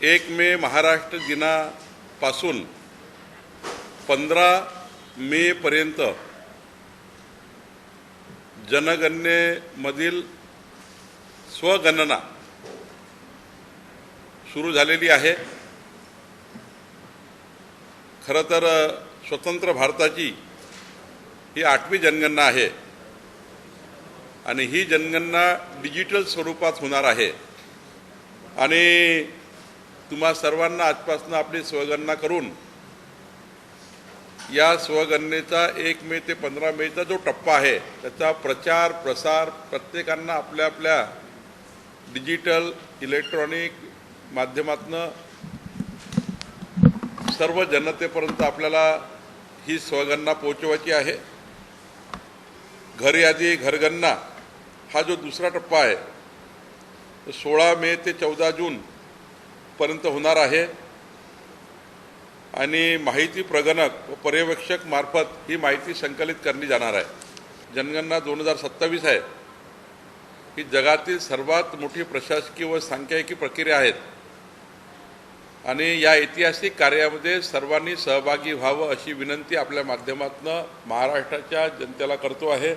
1 मे महाराष्ट्र दिनापासून 15 मे पर्यंत जनगणनेमधील स्वगणना सुरू झालेली आहे। खरं तर स्वतंत्र भारताची ही 8वी जनगणना आहे आणि ही जनगणना डिजिटल स्वरूपात होणार आहे आणि तुम्हा सर्वांना आजपासून आपली स्वगणना करून या स्वगणनेचा 1 मे ते 15 मेचा जो टप्पा आहे त्याचा प्रचार प्रसार प्रत्येकांना आपल्या आपल्या डिजिटल इलेक्ट्रॉनिक माध्यमातून सर्व जनतेपर्यंत आपल्याला ही स्वगणना पोहोचवायची आहे। घर यादी घरगणना हा जो दुसरा टप्पा आहे तो 16 मे ते 14 जून पर्यंत होणार आहे आणि माहिती प्रगणक व पर्यवेक्षक मार्फत ही माहिती संकलित करली जाणार आहे। जनगणना 2027 आहे ही जगातील सर्वात मोठी प्रशासकीय व सांख्यिकी प्रक्रिया आहे आणि या ऐतिहासिक कार्यामध्ये सर्वांनी सहभागी व्हावं अशी विनंती आपल्या माध्यमातून महाराष्ट्राच्या जनतेला करतो आहे।